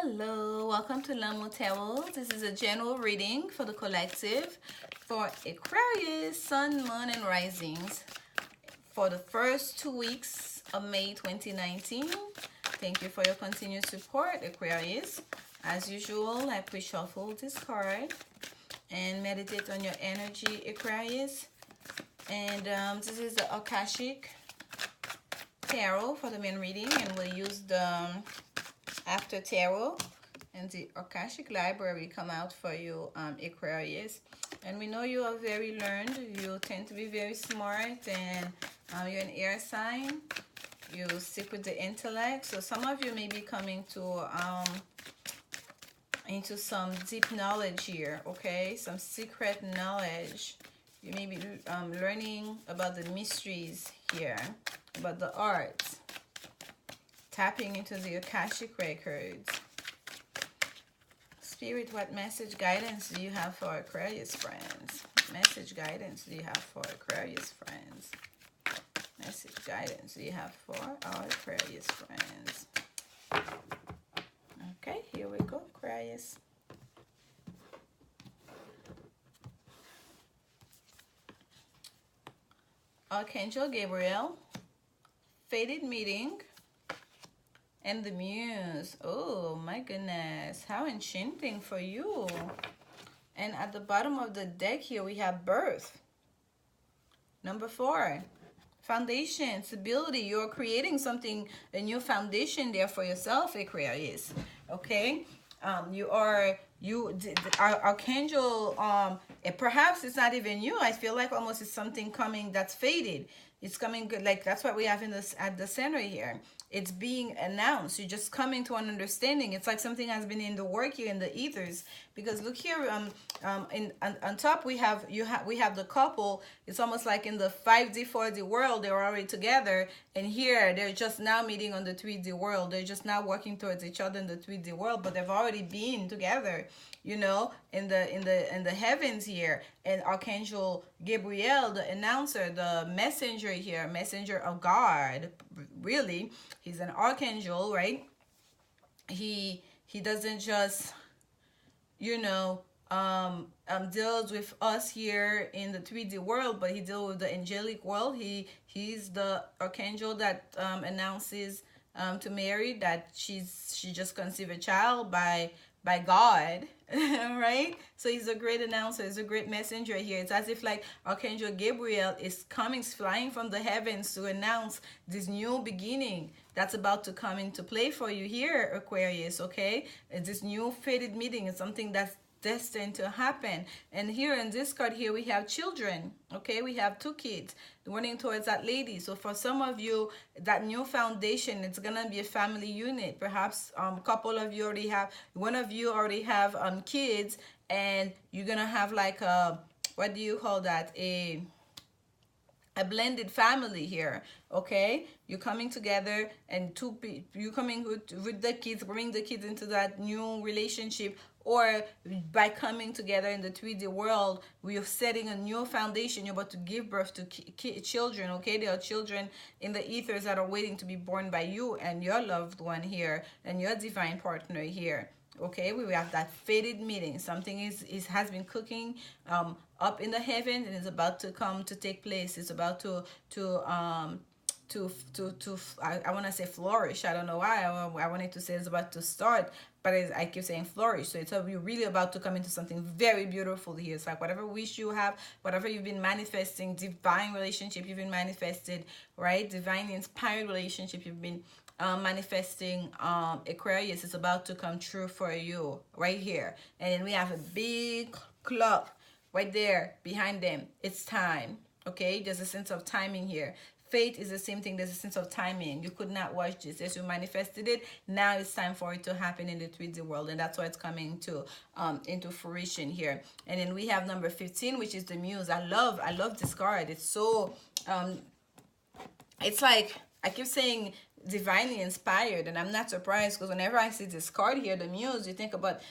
Hello, welcome to Lanmou Tarot. This is a general reading for the collective for Aquarius, Sun, Moon, and Risings for the first 2 weeks of May 2019. Thank you for your continued support, Aquarius. As usual, I pre-shuffle this card and meditate on your energy, Aquarius. And this is the Akashic Tarot for the main reading, and we'll use the After Tarot and the Akashic Library come out for you, Aquarius. And we know you are very learned. You tend to be very smart, and you're an air sign. You stick with the intellect. So some of you may be coming to into some deep knowledge here, okay? Some secret knowledge. You may be learning about the mysteries here, about the arts. Tapping into the Akashic records. Spirit, what message guidance do you have for Aquarius friends? Message guidance do you have for Aquarius friends? Message guidance do you have for our Aquarius friends? Okay, here we go, Aquarius. Archangel Gabriel, Fated Meeting, and the Muse. Oh my goodness, how enchanting for you. And at the bottom of the deck here we have Birth. Number 4, foundation, stability. You're creating something, a new foundation there for yourself, Aquarius. Okay, our Archangel, perhaps it's not even you. I feel like almost it's something coming that's faded. It's coming good, like that's what we have in this at the center here. It's being announced. You're just coming to an understanding. It's like something has been in the work here in the ethers. Because look here, on top we have the couple. It's almost like in the 5D, 4D world they were already together, and here they're just now meeting on the 3D world. They're just now working towards each other in the 3D world, but they've already been together, you know, in the heavens here. And Archangel Gabriel, the announcer, the messenger here, messenger of God, really, he's an archangel, right? He doesn't just, you know, deals with us here in the 3D world, but he deals with the angelic world. He's the archangel that announces to Mary that she just conceived a child by God, right? So he's a great announcer. He's a great messenger here. It's as if like Archangel Gabriel is flying from the heavens to announce this new beginning that's about to come into play for you here, Aquarius, okay? It's this new fated meeting. It's something that's destined to happen. And here in this card here we have children, okay? We have 2 kids running towards that lady. So for some of you, that new foundation, it's gonna be a family unit. Perhaps a couple of you already have, one of you already have kids, and you're gonna have like a, what do you call that, a blended family here, okay? You're coming together, and you coming with the kids, bring the kids into that new relationship, or by coming together in the 3D world, we are setting a new foundation. You're about to give birth to children, okay? There are children in the ethers that are waiting to be born by you and your loved one here, and your divine partner here. Okay, we have that fated meeting. Something has been cooking up in the heaven, and is about to come to take place. It's about to I want to say flourish. I don't know why. I wanted to say it's about to start, but I keep saying flourish. So you're really about to come into something very beautiful here. It's like whatever wish you have, whatever you've been manifesting, divine relationship you've been manifested, right? Divinely inspired relationship you've been manifesting, Aquarius, is about to come true for you right here. And then we have a big clock right there behind them. It's time, okay? There's a sense of timing here. Fate is the same thing. There's a sense of timing. You could not watch this. As you manifested it, now it's time for it to happen in the 3D world, and that's why it's coming to into fruition here. And then we have number 15, which is the Muse. I love this card. It's so it's like I keep saying divinely inspired, and I'm not surprised, because whenever I see this card here, the Muse, you think about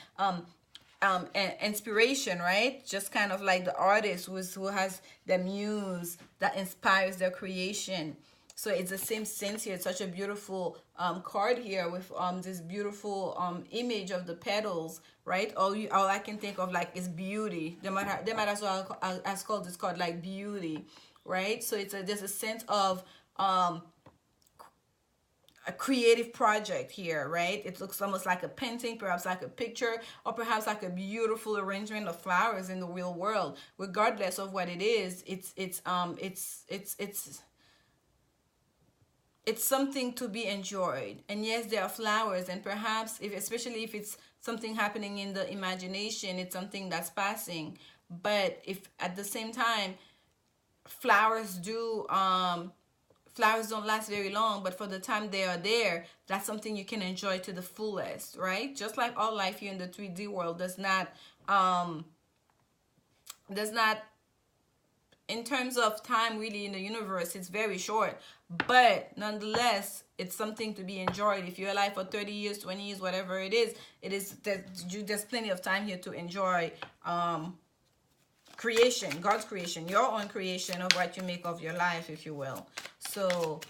inspiration, right? Just kind of like the artist who has the muse that inspires their creation. So it's the same sense here. It's such a beautiful card here with this beautiful image of the petals, right? All I can think of like is beauty. They might as well as call this card like beauty, right? So there's a sense of a creative project here, right? It looks almost like a painting, perhaps like a picture, or perhaps like a beautiful arrangement of flowers in the real world. Regardless of what it is, it's something to be enjoyed. And yes, there are flowers, and perhaps especially if it's something happening in the imagination, it's something that's passing. But if at the same time, flowers do flowers don't last very long, but for the time they are there, that's something you can enjoy to the fullest, right? Just like all life here in the 3D world does not in terms of time really in the universe, it's very short, but nonetheless it's something to be enjoyed. If you're alive for 30 years, 20 years, whatever it is, there's plenty of time here to enjoy creation, God's creation, your own creation of what you make of your life, if you will. So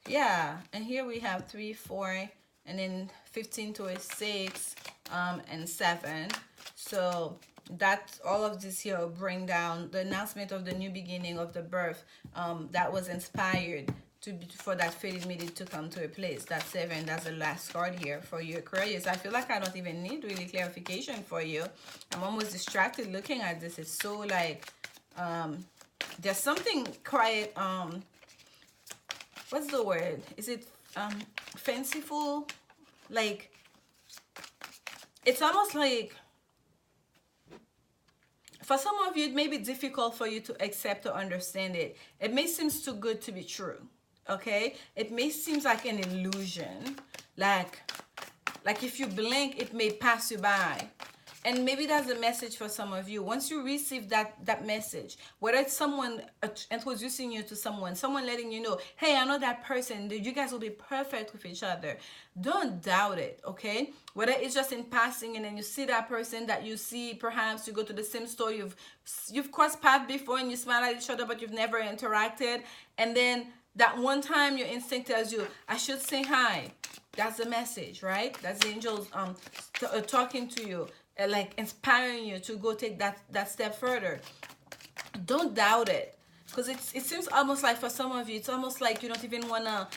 yeah, and here we have 3, 4, and then 15 to a 6 and 7. So that all of this here will bring down the announcement of the new beginning of the birth that was inspired for that fated meeting to come to a place. That's 7. That's the last card here for you, Aquarius. I feel like I don't even need really clarification for you. I'm almost distracted looking at this. It's so like there's something quite what's the word? Is it fanciful? Like it's almost like for some of you, it may be difficult for you to accept or understand it. It may seem too good to be true, okay? It may seem like an illusion. Like if you blink, it may pass you by. And maybe that's a message for some of you. Once you receive that message, whether it's someone introducing you to someone letting you know, hey, I know that person, you guys will be perfect with each other. Don't doubt it, okay? Whether it's just in passing and then you see that person that you see, perhaps you go to the same store, you've crossed paths before and you smile at each other, but you've never interacted. And then that one time your instinct tells you, I should say hi. That's the message, right? That's the angels talking to you. Like inspiring you to go take that step further. Don't doubt it, because it seems almost like for some of you, it's almost like you don't even wanna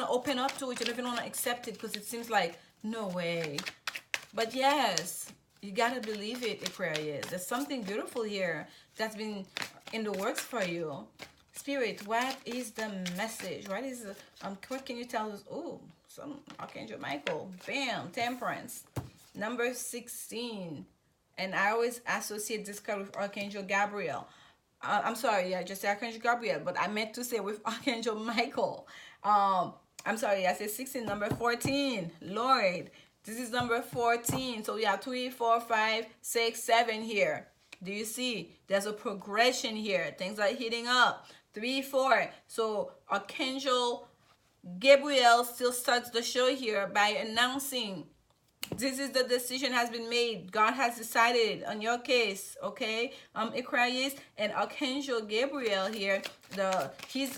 open up to it. You don't even wanna accept it because it seems like no way. But yes, you gotta believe it, Aquarius. There's something beautiful here that's been in the works for you. Spirit, what is the message? What can you tell us? Oh, some Archangel Michael. Bam, Temperance. Number 16, and I always associate this card with Archangel Gabriel. I'm sorry, yeah, just Archangel Gabriel, but I meant to say with Archangel Michael. I'm sorry, I said 16, number 14. Lord, this is number 14. So we have 3, 4, 5, 6, 7 here. Do you see? There's a progression here. Things are heating up. 3, 4. So Archangel Gabriel still starts the show here by announcing, this is the decision has been made. God has decided on your case, okay? Aquarius and Archangel Gabriel here. I keep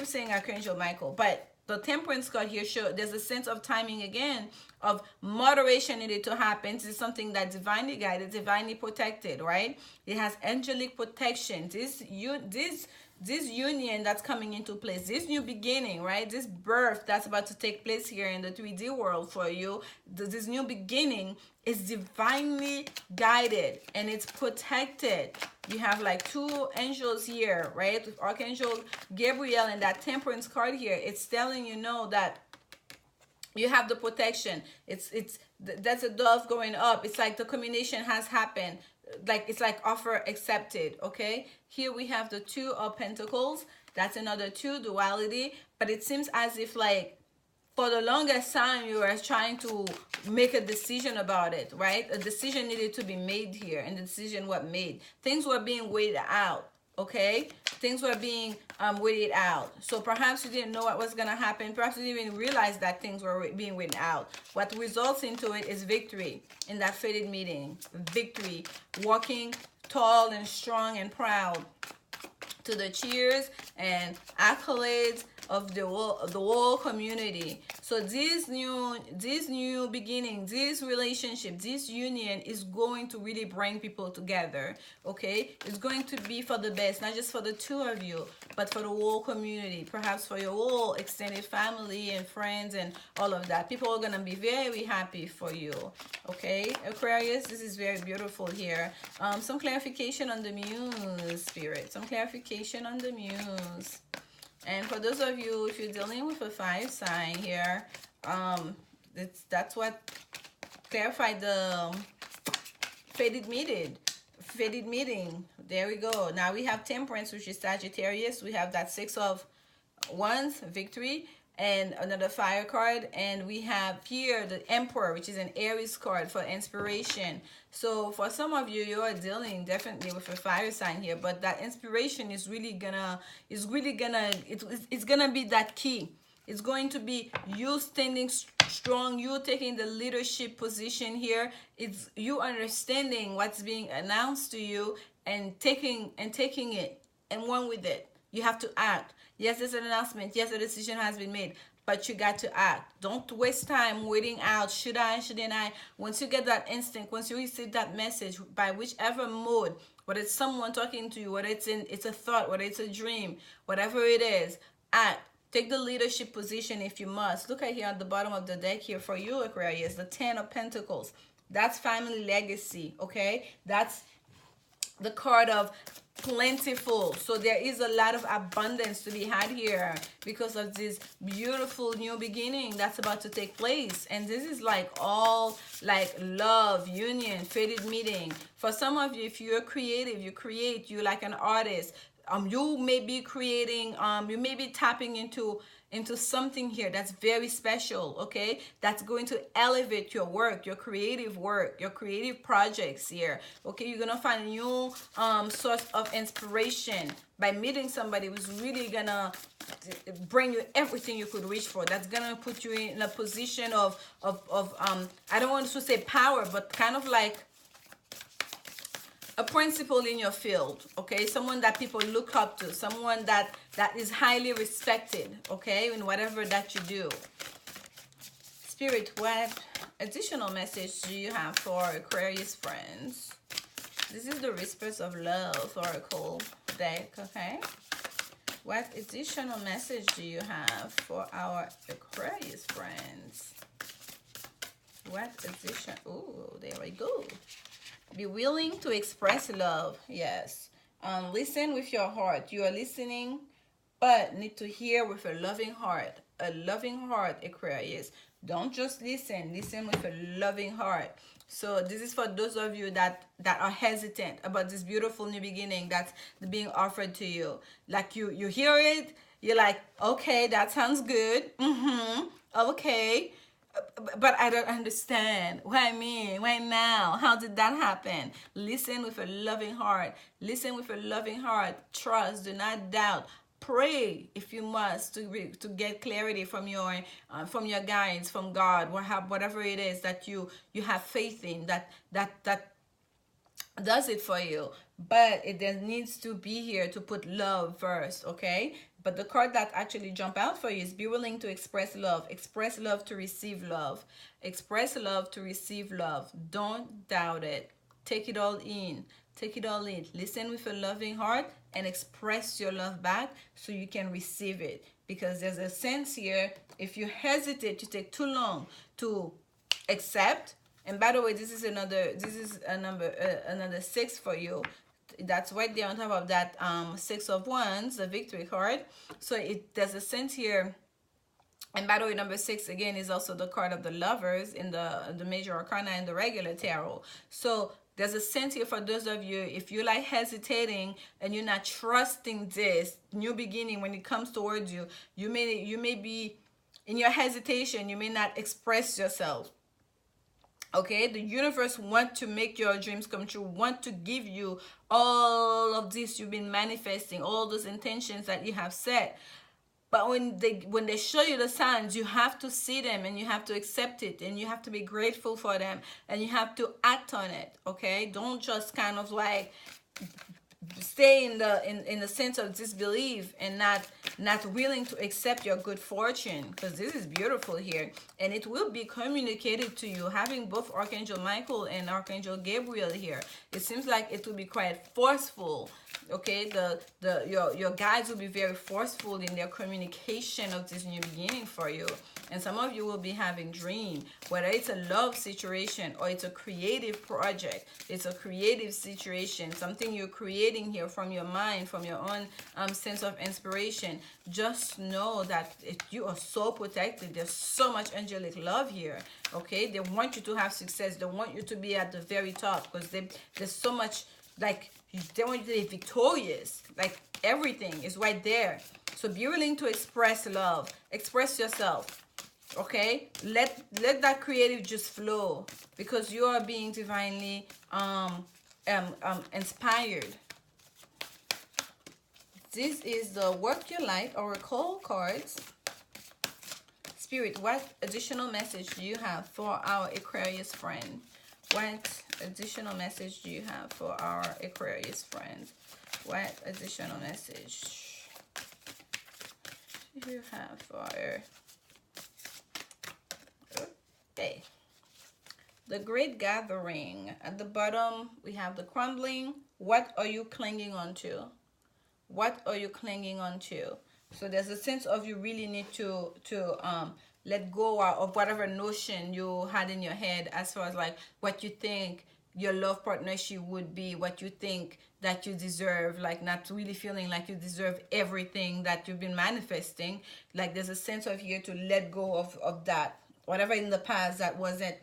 saying Archangel Michael, but the Temperance card here shows there's a sense of timing again, of moderation needed to happen. This is something that's divinely guided, divinely protected, right? It has angelic protection. This union that's coming into place, this new beginning, right? This birth that's about to take place here in the 3D world for you, this new beginning is divinely guided and it's protected. You have like 2 angels here, right? With Archangel Gabriel and that Temperance card here, it's telling you that you have the protection. That's a dove going up. It's like the combination has happened. Like it's like offer accepted, okay? Here we have the 2 of Pentacles. That's another 2, duality. But it seems as if like for the longest time you were trying to make a decision about it, right? A decision needed to be made here, and the decision was made. Things were being weighed out. Okay, things were being waited out. So perhaps you didn't know what was gonna happen. Perhaps you didn't even realize that things were being waited out. What results into it is victory in that fated meeting. Victory, walking tall and strong and proud to the cheers and accolades of the whole community. So this new beginning, this relationship, this union is going to really bring people together. Okay, it's going to be for the best, not just for the two of you, but for the whole community, perhaps for your whole extended family and friends and all of that. People are gonna be very happy for you. Okay, Aquarius, this is very beautiful here. Some clarification on the muse, spirit. Some clarification on the muse. And for those of you, if you're dealing with a fire sign here, that's what clarified the fated meeting. There we go. Now we have Temperance, which is Sagittarius. We have that Six of Wands, victory, and another fire card. And we have here the Emperor, which is an Aries card for inspiration. So for some of you, you are dealing definitely with a fire sign here, but that inspiration is really gonna it's gonna be that key. It's going to be you standing strong, you taking the leadership position here. It's you understanding what's being announced to you and taking it and one with it. You have to act. Yes, there's an announcement. Yes, a decision has been made, but you got to act. Don't waste time waiting out. Should I? Shouldn't I? Once you get that instinct, once you receive that message by whichever mode, whether it's someone talking to you, whether it's a thought, whether it's a dream, whatever it is, act. Take the leadership position if you must. Look at here at the bottom of the deck here for you, Aquarius, the Ten of Pentacles. That's family legacy, okay? That's the card of plentiful. So there is a lot of abundance to be had here because of this beautiful new beginning that's about to take place. And this is like all like love, union, fated meeting. For some of you, if you're creative, you create, you like an artist, you may be creating, you may be tapping into something here that's very special, okay? That's going to elevate your work, your creative projects here, okay? You're gonna find a new source of inspiration by meeting somebody who's really gonna bring you everything you could reach for. That's gonna put you in a position of I don't want to say power, but kind of like a principal in your field, okay? Someone that people look up to, someone that is highly respected, okay, in whatever that you do. Spirit, what additional message do you have for Aquarius friends? This is the Whispers of Love Oracle deck, okay? What additional message do you have for our Aquarius friends? What addition? Oh, there we go. Be willing to express love. Yes. Listen with your heart. You are listening, but need to hear with a loving heart. A loving heart, Aquarius. Don't just listen. Listen with a loving heart. So this is for those of you that are hesitant about this beautiful new beginning that's being offered to you. Like you hear it, you're like, okay, that sounds good. Okay. But I don't understand. Why me? Why now? How did that happen? Listen with a loving heart. Listen with a loving heart. Trust. Do not doubt. Pray if you must to get clarity from your guides, from God, whatever it is that you have faith in that does it for you. But it needs to be here to put love first, okay? But the card that actually jump out for you is be willing to express love. Express love to receive love. Express love to receive love. Don't doubt it. Take it all in. Take it all in. Listen with a loving heart and express your love back so you can receive it. Because there's a sense here, if you hesitate to take too long to accept, and by the way, this is another 6 for you. That's right there on top of that 6 of Wands, the victory card. So there's a sense here. And by the way, number 6 again is also the card of the Lovers in the major arcana and the regular tarot. So there's a sense here for those of you, if you're like hesitating and you're not trusting this new beginning when it comes towards you, you may be in your hesitation, you may not express yourself. Okay, the universe want to make your dreams come true, want to give you all of this you've been manifesting, all those intentions that you have set. But when they show you the signs, you have to see them and you have to accept it and you have to be grateful for them and you have to act on it. Okay, don't just kind of like stay in the sense of disbelief and not willing to accept your good fortune, because this is beautiful here and it will be communicated to you. Having both Archangel Michael and Archangel Gabriel here, it seems like it will be quite forceful. Okay, your guides will be very forceful in their communication of this new beginning for you. And some of you will be having dream, whether it's a love situation or it's a creative project, it's a creative situation, something you're creating here from your mind, from your own sense of inspiration. Just know that you are so protected. There's so much angelic love here. Okay, they want you to have success. They want you to be at the very top, because there's so much, like, they want you to be victorious. Like, everything is right there. So be willing to express love, express yourself. Okay, let that creative just flow, because you are being divinely inspired. This is the Work Your Light Oracle cards. Spirit, what additional message do you have for our Aquarius friend? What additional message do you have for our Aquarius friend? What additional message do you have for her? Okay. The Great Gathering. At the bottom, we have the crumbling. What are you clinging on to? What are you clinging on to? So there's a sense of you really need to let go of whatever notion you had in your head, as far as like what you think your love partnership would be, what you think that you deserve, like not really feeling like you deserve everything that you've been manifesting. Like there's a sense of you to let go of that, whatever in the past that wasn't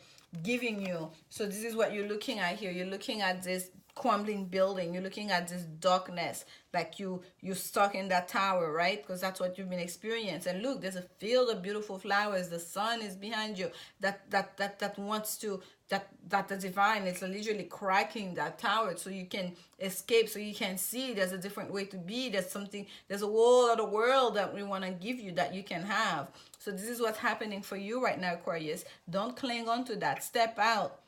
giving you. So this is what you're looking at here. You're looking at this crumbling building, you're looking at this darkness, like you're stuck in that tower, right? Because that's what you've been experiencing. And look, there's a field of beautiful flowers, the sun is behind you, that wants to, that the divine is literally cracking that tower so you can escape, so you can see there's a different way to be. There's something, there's a whole other world that we want to give you, that you can have. So this is what's happening for you right now, Aquarius. Don't cling on to that. Step out.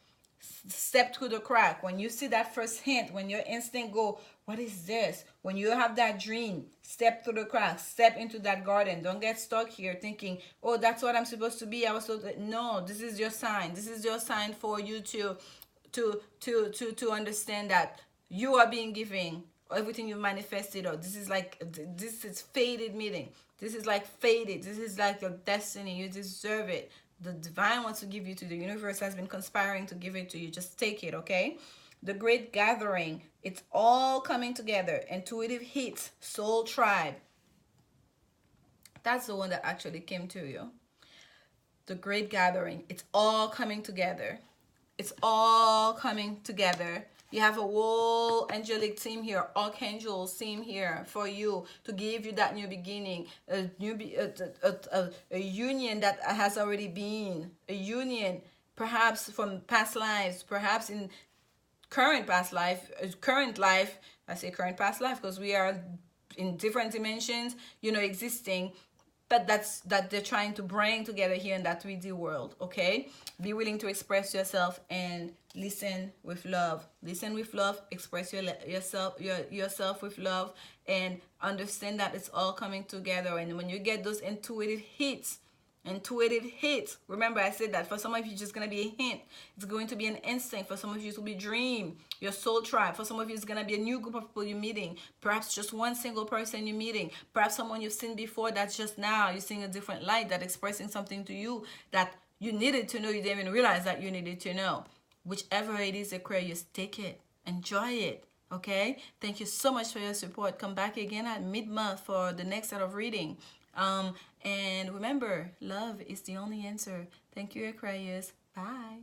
Step through the crack. When you see that first hint, when your instinct go, what is this? When you have that dream, step through the crack. Step into that garden. Don't get stuck here thinking, oh, that's what I'm supposed to be. I was supposed to. No, this is your sign. This is your sign for you to understand that you are being given everything you manifested. Or this is like, this is fated meeting. This is like fated. This is like your destiny. You deserve it. The divine wants to give you to, the universe has been conspiring to give it to you. Just take it, okay? The Great Gathering. It's all coming together. Intuitive hits. Soul Tribe. That's the one that actually came to you. The Great Gathering. It's all coming together. It's all coming together. You have a whole angelic team here, archangels team here for you to give you that new beginning, a union that has already been, a union perhaps from past lives, perhaps in current past life, current life. I say current past life because we are in different dimensions, existing. But that they're trying to bring together here in that 3D world, okay? Be willing to express yourself and listen with love. Listen with love, express yourself with love, and understand that it's all coming together. And when you get those intuitive hits, remember I said that for some of you it's just going to be a hint. It's going to be an instinct. For some of you it will be dream, your soul tribe. For some of you it's going to be a new group of people you're meeting, perhaps just one single person you're meeting, perhaps someone you've seen before that's just now you're seeing a different light, that expressing something to you that you needed to know, you didn't even realize that you needed to know. Whichever it is, Aquarius, take it, enjoy it. Okay, thank you so much for your support. Come back again at mid-month for the next set of reading. And remember, love is the only answer. Thank you, Aquarius. Bye.